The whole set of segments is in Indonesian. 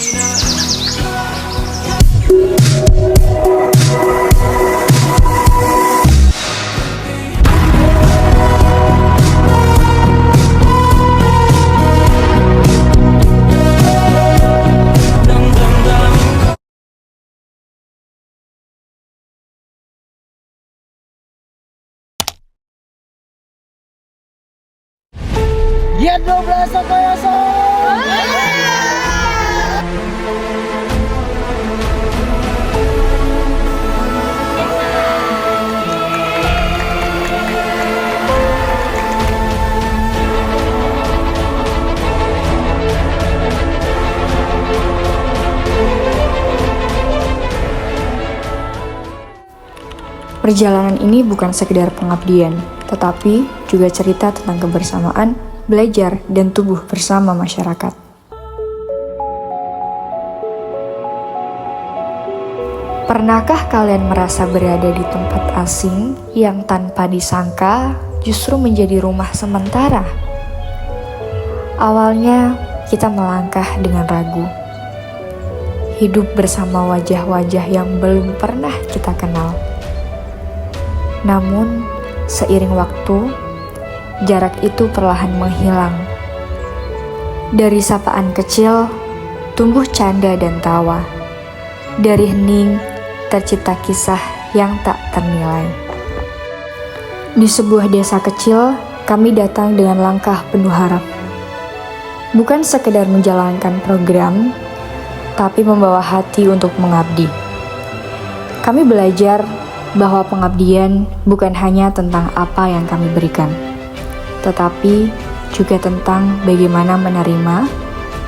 Giat 12 Sokoyoso. Perjalanan ini bukan sekedar pengabdian, tetapi juga cerita tentang kebersamaan, belajar, dan tumbuh bersama masyarakat. Pernahkah kalian merasa berada di tempat asing yang tanpa disangka justru menjadi rumah sementara? Awalnya kita melangkah dengan ragu, hidup bersama wajah-wajah yang belum pernah kita kenal. Namun, seiring waktu, jarak itu perlahan menghilang. Dari sapaan kecil, tumbuh canda dan tawa. Dari hening, tercipta kisah yang tak ternilai. Di sebuah desa kecil, kami datang dengan langkah penuh harap. Bukan sekedar menjalankan program, tapi membawa hati untuk mengabdi. Kami belajar bahwa pengabdian bukan hanya tentang apa yang kami berikan, tetapi juga tentang bagaimana menerima,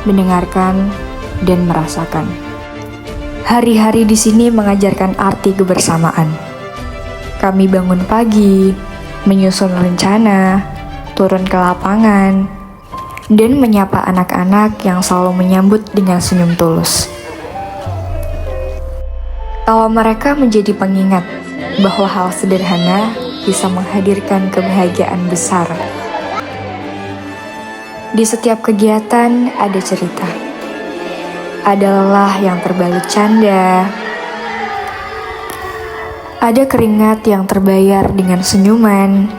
mendengarkan, dan merasakan. Hari-hari di sini mengajarkan arti kebersamaan. Kami bangun pagi, menyusun rencana, turun ke lapangan, dan menyapa anak-anak yang selalu menyambut dengan senyum tulus. Tawa mereka menjadi pengingat bahwa hal sederhana bisa menghadirkan kebahagiaan besar. Di setiap kegiatan ada cerita. Ada lelah yang terbalut canda. Ada keringat yang terbayar dengan senyuman.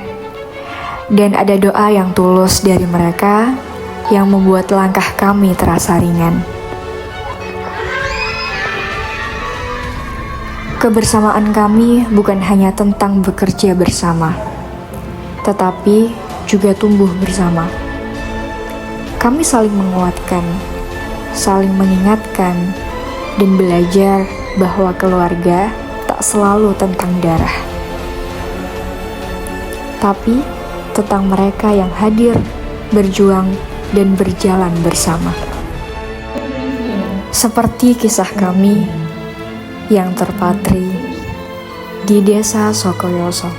Dan ada doa yang tulus dari mereka yang membuat langkah kami terasa ringan. Kebersamaan kami bukan hanya tentang bekerja bersama, tetapi juga tumbuh bersama. Kami saling menguatkan, saling mengingatkan, dan belajar bahwa keluarga tak selalu tentang darah, tapi tentang mereka yang hadir, berjuang, dan berjalan bersama. Seperti kisah kami yang terpatri di Desa Sokoyoso.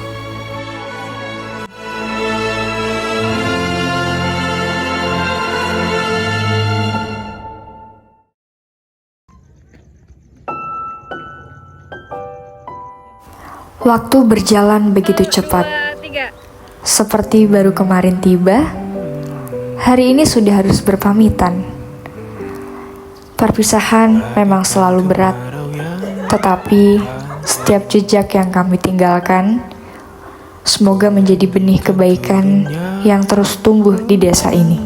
Waktu berjalan begitu cepat. Seperti baru kemarin tiba, hari ini sudah harus berpamitan. Perpisahan memang selalu berat. Tetapi setiap jejak yang kami tinggalkan, semoga menjadi benih kebaikan yang terus tumbuh di desa ini.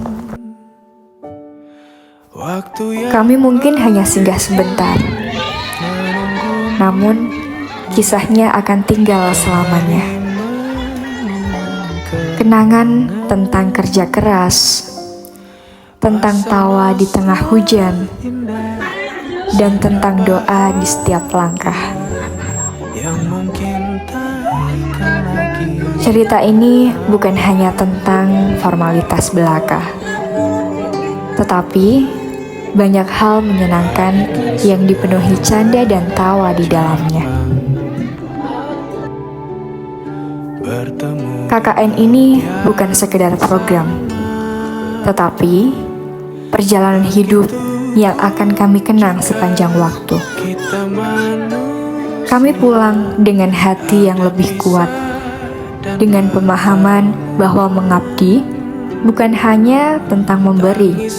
Kami mungkin hanya singgah sebentar, namun kisahnya akan tinggal selamanya. Kenangan tentang kerja keras, tentang tawa di tengah hujan, dan tentang doa di setiap langkah. Cerita ini bukan hanya tentang formalitas belaka, tetapi banyak hal menyenangkan yang dipenuhi canda dan tawa di dalamnya. KKN ini bukan sekedar program, tetapi perjalanan hidup yang akan kami kenang sepanjang waktu. Kami pulang dengan hati yang lebih kuat, dengan pemahaman bahwa mengabdi bukan hanya tentang memberi,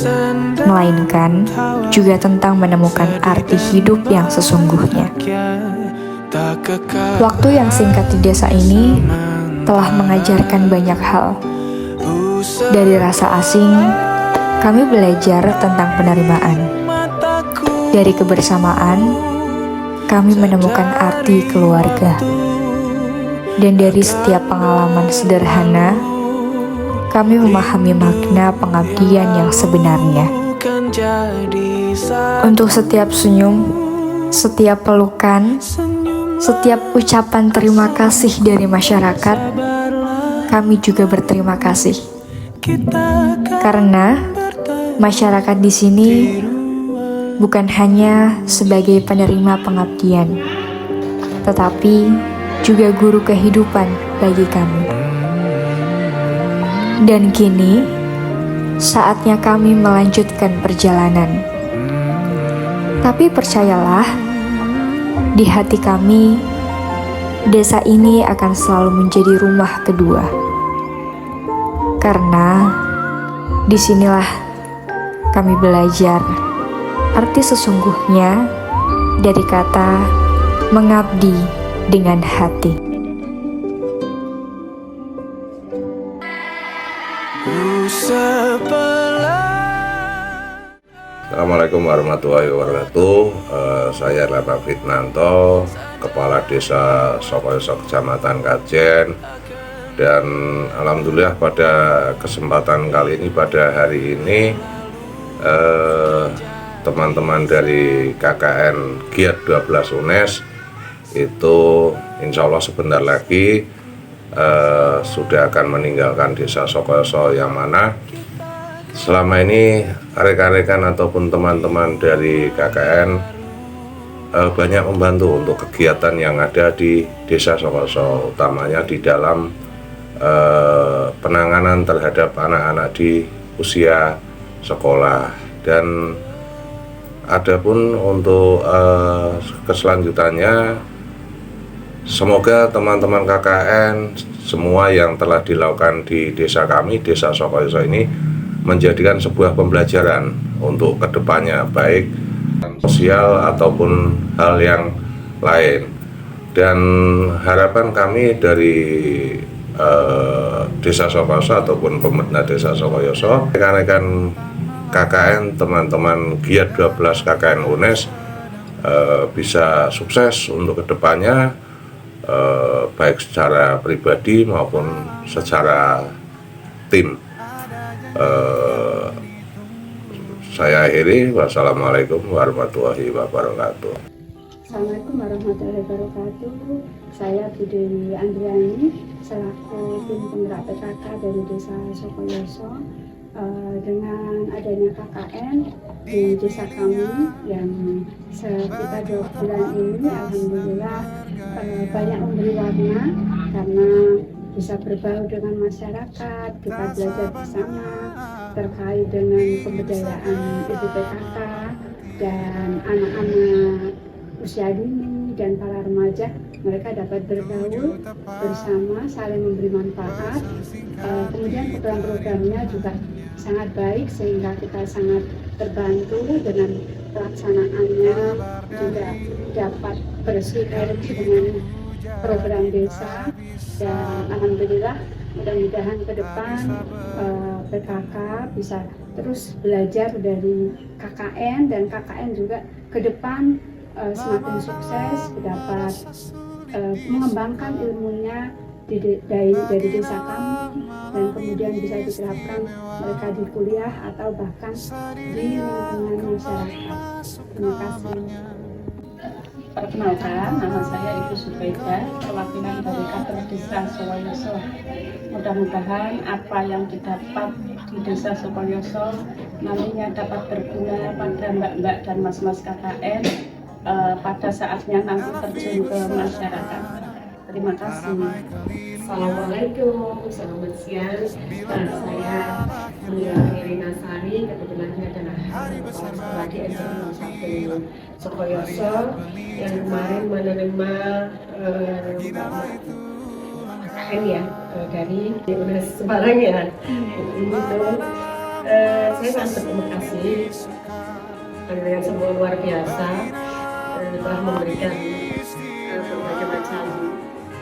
melainkan juga tentang menemukan arti hidup yang sesungguhnya. Waktu yang singkat di desa ini telah mengajarkan banyak hal. Dari rasa asing, kami belajar tentang penerimaan. Dari kebersamaan, kami menemukan arti keluarga. Dan dari setiap pengalaman sederhana, kami memahami makna pengabdian yang sebenarnya. Untuk setiap senyum, setiap pelukan, setiap ucapan terima kasih dari masyarakat, kami juga berterima kasih. Karena masyarakat di sini bukan hanya sebagai penerima pengabdian, tetapi juga guru kehidupan bagi kami. Dan kini, saatnya kami melanjutkan perjalanan. Tapi percayalah, di hati kami, desa ini akan selalu menjadi rumah kedua. Karena disinilah kami belajar arti sesungguhnya dari kata mengabdi dengan hati. Assalamualaikum warahmatullahi wabarakatuh. Saya Lapa Fitnanto, Kepala Desa Sokoyoso Kecamatan Kajen. Dan alhamdulillah pada kesempatan kali ini, pada hari ini, teman-teman dari KKN Giat 12 UNES itu insya Allah sebentar lagi sudah akan meninggalkan desa Sokoyoso, yang mana selama ini rekan-rekan ataupun teman-teman dari KKN banyak membantu untuk kegiatan yang ada di desa Sokoyoso, utamanya di dalam penanganan terhadap anak-anak di usia sekolah. Dan adapun untuk keselanjutannya, semoga teman-teman KKN semua yang telah dilakukan di desa kami, desa Sokoyoso ini, menjadikan sebuah pembelajaran untuk kedepannya, baik sosial ataupun hal yang lain. Dan harapan kami dari desa Sokoyoso ataupun pemerintah desa Sokoyoso, rekan-rekan KKN, teman-teman Giat 12 KKN UNES bisa sukses untuk kedepannya, baik secara pribadi maupun secara tim. Saya akhiri. Wassalamualaikum warahmatullahi wabarakatuh. Assalamualaikum warahmatullahi wabarakatuh. Saya Bu Dewi Andriani selaku tim penggerak PKK dari desa Sokoyoso. Dengan adanya KKN di desa kami yang sekitar 2 bulan ini, alhamdulillah banyak memberi warna karena bisa berbau dengan masyarakat, kita belajar bersama terkait dengan pemberdayaan ibu PKK dan anak-anak usia dini dan para remaja. Mereka dapat bergaul bersama, saling memberi manfaat. Kemudian program-programnya juga sangat baik sehingga kita sangat terbantu dengan pelaksanaannya, juga dapat bersinergi dengan program desa. Dan alhamdulillah mudah-mudahan ke depan PKK bisa terus belajar dari KKN, dan KKN juga ke depan semakin sukses, dapat mengembangkan ilmunya dari desa kami, dan kemudian bisa diterapkan mereka di kuliah atau bahkan di lingkungan masyarakat. Terima kasih. Perkenalkan, nama saya Ibu Subaidah, perwakilan dari kader desa Sokoyoso. Mudah-mudahan apa yang didapat di desa Sokoyoso nantinya dapat berguna pada mbak-mbak dan mas-mas KKN pada saatnya nanti terjun ke masyarakat. Terima kasih. Assalamualaikum, selamat siang. Saya Irina Sari, kebetulan saya adalah kepala di SMP 1 Sokoyoso yang kemarin menerima KKN ya, dari Universitas Semarang ya. Itu saya sangat berterima kasih dengan semua luar biasa telah memberikan berbagai macam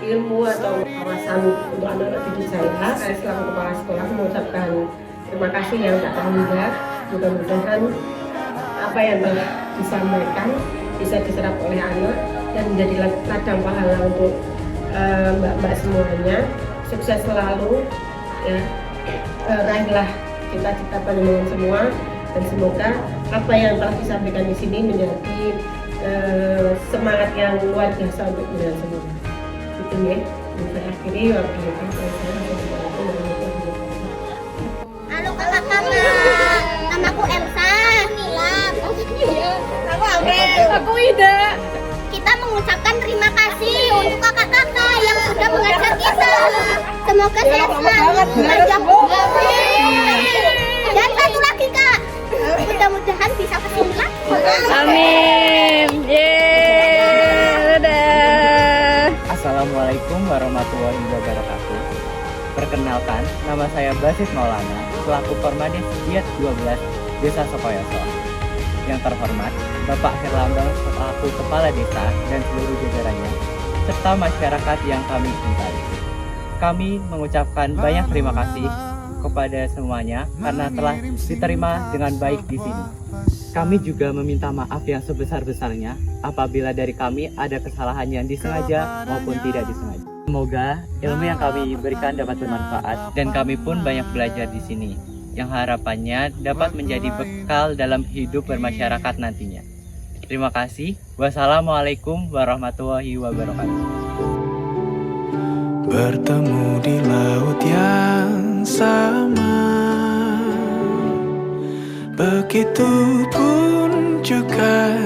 ilmu atau wawasan untuk anak-anak didik saya. Saya selaku kepala sekolah mengucapkan terima kasih yang tak terhingga. Mudah-mudahan apa yang telah disampaikan bisa diserap oleh anak dan menjadi ladang pahala untuk mbak-mbak semuanya. Sukses selalu ya, raihlah cita-cita panjenengan semua, dan semoga apa yang telah disampaikan di sini menjadi semangat yang luar biasa untuk kita semua. Itu ya, saya akhiri waktu Halo kakak-kakak, namaku Elsa. Aku Aurel. Aku Ida. Kita mengucapkan terima kasih untuk kakak-kakak yang sudah mengajar kita. Semoga sehat selalu, panjang umur. Dan satu lagi kak, mudah-mudahan bisa kesini lagi. Amin. Yeay. Dadah. Assalamualaikum warahmatullahi wabarakatuh. Perkenalkan, nama saya Basit Maulana, selaku Permadis Giat 12 Desa Sokoyoso. Yang terhormat, Bapak Herlambang selaku Kepala Desa dan seluruh jajarannya, serta masyarakat yang kami cintai. Kami mengucapkan banyak terima kasih kepada semuanya karena telah diterima dengan baik di sini. Kami juga meminta maaf yang sebesar-besarnya apabila dari kami ada kesalahan yang disengaja maupun tidak disengaja. Semoga ilmu yang kami berikan dapat bermanfaat dan kami pun banyak belajar di sini, yang harapannya dapat menjadi bekal dalam hidup bermasyarakat nantinya. Terima kasih. Wassalamualaikum warahmatullahi wabarakatuh. Bertemu di laut yang sama, begitupun juga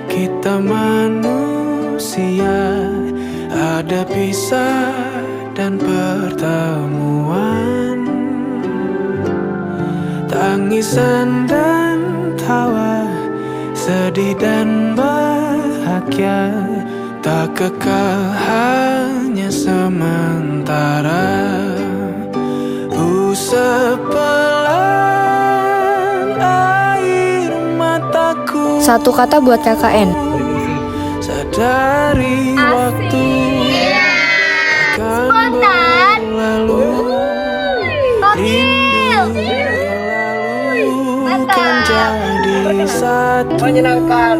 kita manusia, ada pisah dan pertemuan, tangisan dan tawa, sedih dan bahagia, tak kekal hanya sementara. Usap pelan air mataku. Satu kata buat KKN. Sadari waktu akan berlalu, rindu yang lalu kan jadi satu. Menyenangkan.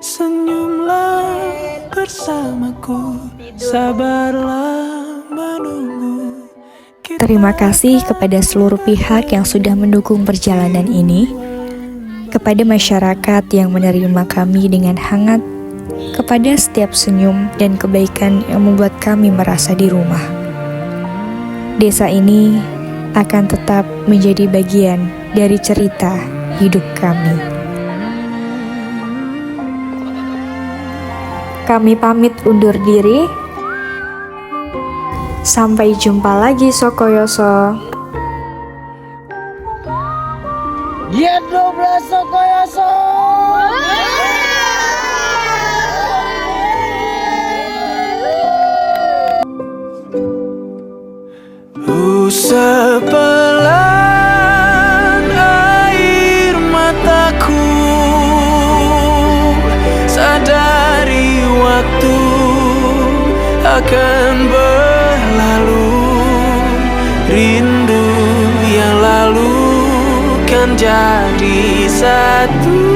Senyumlah bersamaku, sabarlah menunggu. Terima kasih kepada seluruh pihak yang sudah mendukung perjalanan ini, kepada masyarakat yang menerima kami dengan hangat, kepada setiap senyum dan kebaikan yang membuat kami merasa di rumah. Desa ini akan tetap menjadi bagian dari cerita hidup kami. Kami pamit undur diri. Sampai jumpa lagi Sokoyoso. Giat 12 Sokoyoso. Usap pelan air mataku, sadari waktu akan berlalu, rindu yang lalu kan jadi satu.